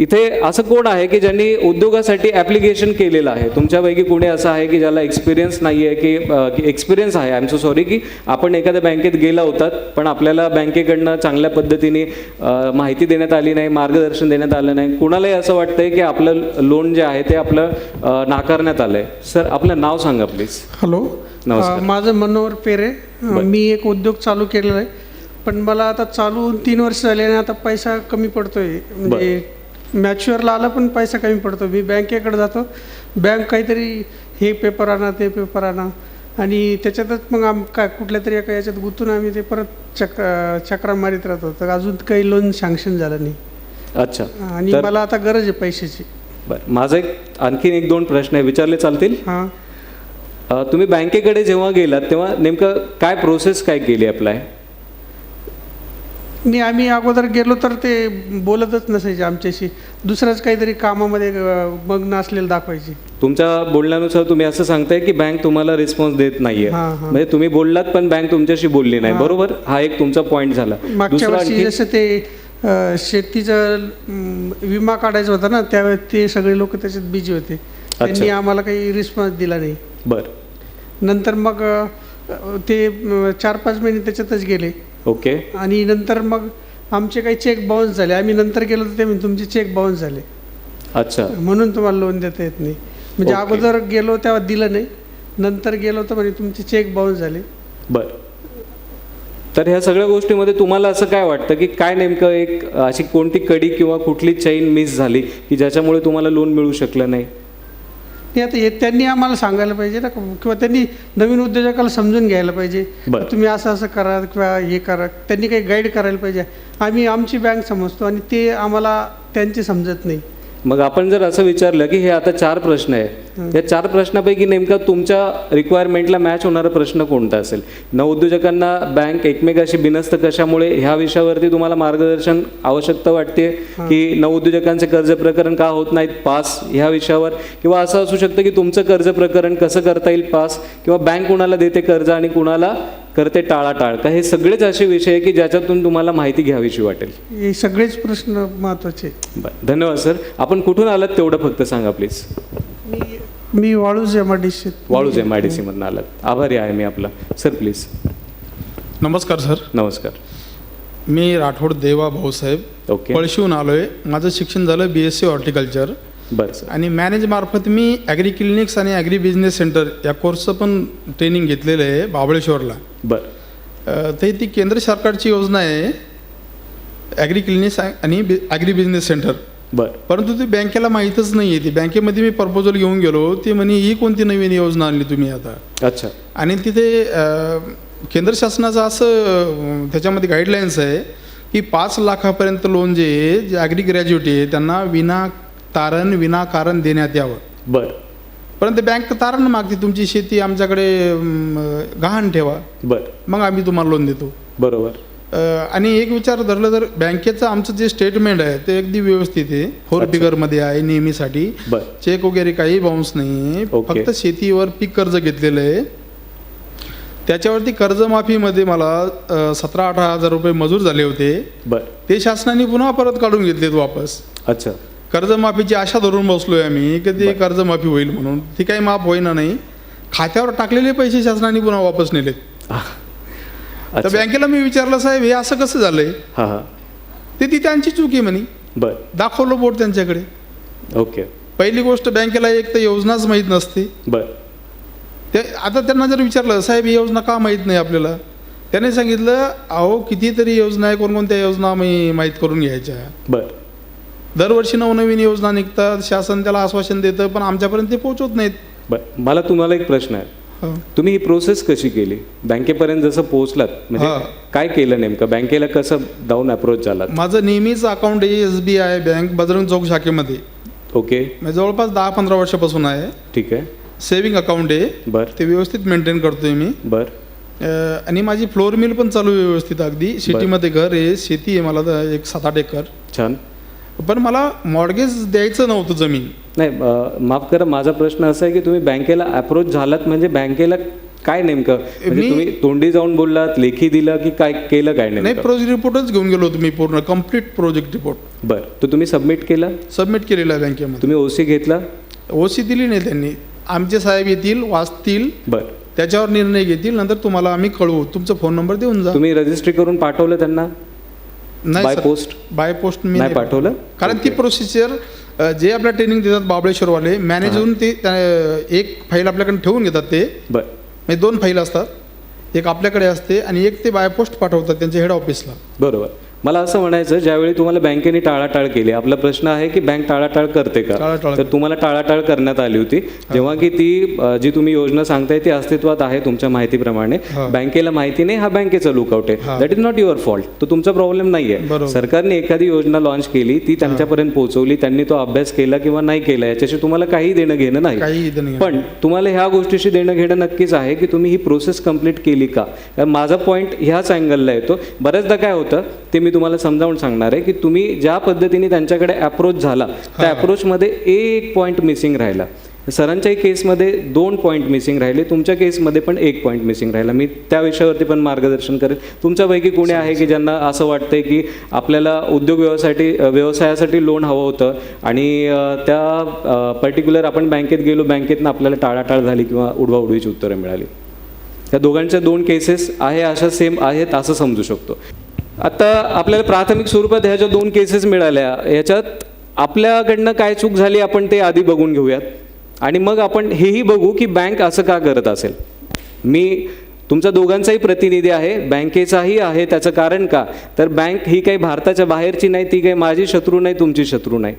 इथे असं कोण आहे की ज्यांनी उद्योगासाठी ॲप्लिकेशन केलेलं आहे? तुमच्यापैकी कोणी असं आहे की ज्याला एक्सपिरियन्स नाही आहे, की एक्सपिरियन्स आहे, आय एम सो सॉरी, की आपण एखाद्या बँकेत गेला होतात पण आपल्याला बँकेकडनं चांगल्या पद्धतीने माहिती देण्यात आली नाही, मार्गदर्शन देण्यात आलं नाही, कुणालाही असं वाटतंय की आपलं लोन जे आहे ते आपलं नाकारण्यात आलं आहे? सर, आपलं नाव सांगा प्लीज. हॅलो, नमस्कार. माझं मनोहर पेरे. मी एक उद्योग चालू केलेला आहे, पण मला आता चालू 3 वर्ष झाले आणि आता पैसा कमी पडतोय. म्हणजे मॅच्युअरला आला पण पैसा कमी पडतो. मी बँकेकडे जातो, बँक काहीतरी हे पेपर आणा ते पेपर आणा, आणि त्याच्यातच मग काय कुठल्या तरी एका याच्यात गुंतून आम्ही ते परत चक्रा मारित राहतो. तर अजून काही लोन सँक्शन झालं नाही. अच्छा. आणि मला आता गरज आहे पैशाची. बरं, माझा आणखीन 1-2 प्रश्न आहे, विचारले चालतील? हां. तुम्ही बँकेकडे जेव्हा गेलात तेव्हा नेमकं काय प्रोसेस काय केली अप्लाय? नाही, आम्ही अगोदर गेलो तर ते बोलतच नसायचे आमच्याशी, दुसऱ्याच काहीतरी कामामध्ये मग्न असलेलं दाखवायचे. तुमच्या बोलण्यानुसार तुम्ही असं सांगताय की बँक तुम्हाला रिस्पॉन्स देत नाहीये, म्हणजे तुम्ही बोललात पण बँक तुमच्याशी बोलली नाही, बरोबर? हा एक तुमचा पॉईंट झाला. मागच्या वर्षी जसं ते शेतीचं विमा काढायचा होता ना, त्यावेळेस ते सगळे लोक त्याच्यात बिझी होते, त्यांनी आम्हाला काही रिस्पॉन्स दिला नाही. बरं. नंतर मग ते 4-5 महिने त्याच्यातच गेले. ओके. आणि नंतर मग आमचे काही चेक बाउन्स झाले. आम्ही नंतर गेलो तर ते म्हणजे तुमचे चेक बाउन्स झाले. अच्छा. म्हणून तुम्हाला लोन देता येत नाही. म्हणजे अगोदर गेलो तेव्हा दिलं नाही, नंतर गेलो तर म्हणजे तुमचे चेक बाउन्स झाले. बरं. तर ह्या सगळ्या गोष्टीमध्ये तुम्हाला असं काय वाटतं की काय नेमकं एक अशी कोणती कडी किंवा कुठली चैन मिस झाली की ज्याच्यामुळे तुम्हाला लोन मिळू शकलं नाही? ते आता त्यांनी आम्हाला सांगायला पाहिजे ना, किंवा त्यांनी नवीन उद्योजकाला समजून घ्यायला पाहिजे, तुम्ही असं असं करा किंवा हे करा. त्यांनी काही गाईड करायला पाहिजे. आम्ही आमची बँक समजतो आणि ते आम्हाला त्यांचे समजत नाही. मग आपण जर असं विचारलं की हे आता 4 प्रश्न आहे, या 4 प्रश्नापैकी नेमका तुमच्या रिक्वायरमेंटला मॅच होणारा प्रश्न कोणता असेल? नवउद्योजकांना बँक एकमेकाशी बिनसतं कशामुळे, ह्या विषयावरती तुम्हाला मार्गदर्शन आवश्यकता वाटते, की नवउद्योजकांचे कर्ज प्रकरण का होत नाहीत पास ह्या विषयावर, किंवा असं असू शकतं की तुमचं कर्ज प्रकरण कसं करता येईल पास, किंवा बँक कुणाला देते कर्ज आणि कुणाला करते टाळाटाळ, का हे सगळेच असे विषय की ज्याच्यातून तुम्हाला माहिती घ्यावीशी वाटेल? हे सगळेच प्रश्न महत्त्वाचे. बरं, धन्यवाद सर. आपण कुठून आलात तेवढं फक्त सांगा please. Me Waluj MIDC. Waluj MIDC मधून आलात. आभारी आहे मी आपला. Sir please. नमस्कार सर. नमस्कार. मी राठोड देवा भाऊसाहेब, ओके, पळशीहून आलो आहे. माझं शिक्षण झालं BSc हॉर्टिकल्चर. बरं सर. आणि मॅनेजमार्फत मी ॲग्री क्लिनिक्स आणि ॲग्री बिझनेस सेंटर या कोर्सचं पण ट्रेनिंग घेतलेलं आहे महाबळेश्वरला. बरं. तर ती केंद्र सरकारची योजना आहे ॲग्री क्लिनिक्स आणि ॲग्री बिझनेस सेंटर. बरं. परंतु ती बँकेला माहीतच नाही आहे. ती बँकेमध्ये मी प्रपोजल घेऊन गेलो, ती म्हणे ही कोणती नवीन योजना आणली तुम्ही आता? अच्छा. आणि तिथे केंद्र शासनाचं असं त्याच्यामध्ये गाईडलाईन्स आहे की 5 लाखापर्यंत लोन जे ॲग्री ग्रॅज्युएट आहे त्यांना विनाकारण देण्यात यावं. बरं. परंतु बँक तारण मागते, तुमची शेती आमच्याकडे गहाण ठेवा, बरं, मग आम्ही तुम्हाला लोन देतो. बरोबर. आणि एक विचार धरलं तर बँकेचं आमचं जे स्टेटमेंट आहे ते अगदी व्यवस्थित आहे, 4 फिगरमध्ये आहे नेहमीसाठी. चेक वगैरे काही बाउन्स नाही, फक्त शेतीवर पीक कर्ज घेतलेलं आहे. त्याच्यावरती कर्जमाफीमध्ये मला 17-18 हजार रुपये मंजूर झाले होते. बरं. ते शासनाने पुन्हा परत काढून घेतलेत वापस. अच्छा. कर्जमाफीची आशा धरून बसलोय आम्ही की ते कर्जमाफी होईल म्हणून. ती काही माफ होईना नाही. खात्यावर टाकलेले पैसे शासनाने पुन्हा वापस नेलेत. तर बँकेला मी विचारलं, साहेब हे असं कसं झालंय? ते ती त्यांची चूक आहे म्हणे. बरं. दाखवलं बोर्ड त्यांच्याकडे. ओके. पहिली गोष्ट, बँकेला एक तर योजनाच माहीत नसते. बरं. ते आता त्यांना जर विचारलं, साहेब ही योजना का माहीत नाही आपल्याला? त्याने सांगितलं, अहो कितीतरी योजना आहे, कोणकोणत्या योजना मी माहीत करून घ्यायच्या. बरं. दरवर्षी नवनवीन योजना निघतात, शासन त्याला आश्वासन देतं, पण आमच्यापर्यंत ते पोहोचत नाहीत. बरं, मला तुम्हाला एक प्रश्न आहे. तुम्ही ही प्रोसेस कशी केली? बँकेपर्यंत जसं पोहोचलात म्हणजे काय केलं नेमकं? बँकेला कसं जाऊन अप्रोच झालात? माझं नेहमीच अकाउंट आहे SBI bank Bajrang Chowk शाखेमध्ये. Okay. जवळपास 10-15 वर्षापासून आहे. ठीक आहे. सेविंग अकाउंट आहे. बरं. ते व्यवस्थित मेंटेन करतोय मी. बरं. आणि माझी फ्लोअर मिल पण चालू आहे व्यवस्थित. अगदी सिटीमध्ये घर आहे, शेती आहे मला तर एक 7-8 एकर. छान. पण मला मॉर्गेज द्यायचं नव्हतं जमीन. नाही, माफ करा, माझा प्रश्न असा आहे की तुम्ही बँकेला अप्रोच झालात म्हणजे बँकेला काय नेमकं म्हणजे तुम्ही तोंडी जाऊन बोललात, लेखी दिलं की काय केलं, काय नाही, नेमकं? प्रोजेक्ट रिपोर्टच घेऊन गेलो होतो मी, पूर्ण कम्प्लीट प्रोजेक्ट रिपोर्ट बरं, तो तुम्ही सबमिट केला? सबमिट केलेला आहे बँकेमध्ये. तुम्ही ओसी घेतला? ओसी दिली नाही त्यांनी. आमचे साहेब येतील, वाचतील, बरं, त्याच्यावर निर्णय घेतील, नंतर तुम्हाला आम्ही कळवू. तुमचा फोन नंबर देऊन जा. तुम्ही रजिस्ट्री करून पाठवलं त्यांना? नाही by sir, post? By post मी नाही पाठवलं? कारण ती प्रोसिजर जे आपल्या ट्रेनिंग देतात महाबळेश्वरवाले मॅनेज होऊन ते एक फाईल आपल्याकडे ठेवून घेतात ते. बरं, म्हणजे 2 फाईल असतात, एक आपल्याकडे असते आणि एक ते बाय पोस्ट पाठवतात त्यांच्या हेड ऑफिसला. बरोबर. मला असं म्हणायचं, ज्यावेळी तुम्हाला बँकेने टाळाटाळ केली, आपला प्रश्न आहे की बँक टाळाटाळ करते का? टाळाटाळ तर तुम्हाला टाळाटाळ करण्यात आली होती जेव्हा की ती जी तुम्ही योजना सांगताय ती अस्तित्वात आहे तुमच्या माहितीप्रमाणे. बँकेला माहिती नाही, हा बँकेचा लुकआउट आहे. That is not your fault. तो तुमचा प्रॉब्लेम नाही आहे. सरकारने एखादी योजना लॉन्च केली, ती त्यांच्यापर्यंत पोहोचवली, त्यांनी तो अभ्यास केला किंवा नाही केला याच्याशी तुम्हाला काही देणं घेणं नाही. पण तुम्हाला ह्या गोष्टीशी देणं घेणं नक्कीच आहे की तुम्ही ही प्रोसेस कंप्लीट केली का. माझा पॉईंट ह्याच अँगलला येतो. बऱ्याचदा काय होतं ते मी तुम्हाला समजावून सांगणार आहे की तुम्ही ज्या पद्धतीने त्यांच्याकडे अप्रोच झाला त्या अप्रोचमध्ये एक पॉईंट मिसिंग राहिला. सरांच्याही केसमध्ये 2 पॉईंट मिसिंग राहिले, तुमच्या केसमध्ये पण 1 पॉईंट मिसिंग राहिला. मी त्या विषयावरती पण मार्गदर्शन करेन. तुमच्यापैकी कोणी आहे की ज्यांना असं वाटतंय की आपल्याला उद्योग व्यवसायासाठी लोन हवं होतं आणि त्या पर्टिक्युलर आपण बँकेत गेलो, बँकेतनं आपल्याला टाळाटाळ झाली किंवा उडवाउडवीची उत्तरं मिळाली. त्या दोघांच्या 2 केसेस आहे अशा सेम आहेत असं समजू शकतो. आता आपल्याला प्राथमिक स्वरूपात ह्या ज्या 2 केसेस मिळाल्या ह्याच्यात आपल्याकडनं काय चूक झाली आपण ते आधी बघून घेऊयात आणि मग आपण हेही बघू की बँक असं का करत असेल. मी तुमचा दोघांचाही प्रतिनिधी आहे, बँकेचाही आहे. त्याचं कारण का, तर बँक ही काही भारताच्या बाहेरची नाही, ती काही माझी शत्रू नाही, तुमची शत्रू नाही.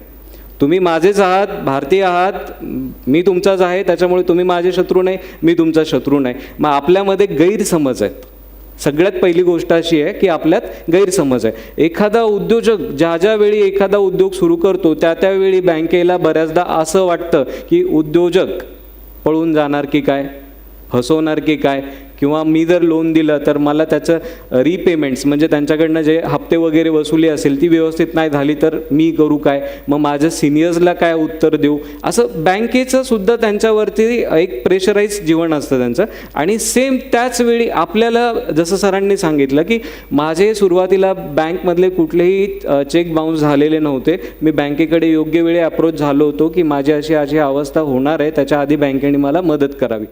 तुम्ही माझेच आहात, भारतीय आहात, मी तुमचाच आहे, त्याच्यामुळे तुम्ही माझे शत्रू नाही, मी तुमचा शत्रू नाही. मग आपल्यामध्ये गैरसमज आहेत. सगळ्यात पहिली गोष्ट अशी आहे की आपल्यात गैरसमज आहे. एखादा उद्योजक ज्या वेळी एखादा उद्योग सुरू करतो त्यावेळी बँकेला बऱ्याचदा असं वाटतं की उद्योजक पळून जाणार की काय, फसवणार की काय, किंवा मी जर लोन दिलं तर मला त्याचं रिपेमेंट्स म्हणजे त्यांच्याकडनं जे हप्ते वगैरे वसुली असेल ती व्यवस्थित नाही झाली तर मी करू काय, मग माझ्या सिनियर्सला काय उत्तर देऊ. असं बँकेचं सुद्धा त्यांच्यावरती एक प्रेशराईज जीवन असतं त्यांचं. आणि सेम त्याच वेळी आपल्याला जसं सरांनी सांगितलं की माझे सुरुवातीला बँकमधले कुठलेही चेक बाउन्स झालेले नव्हते, मी बँकेकडे योग्य वेळी अप्रोच झालो होतो की माझी अशी अवस्था होणार आहे, त्याच्या आधी बँकेने मला मदत करावी.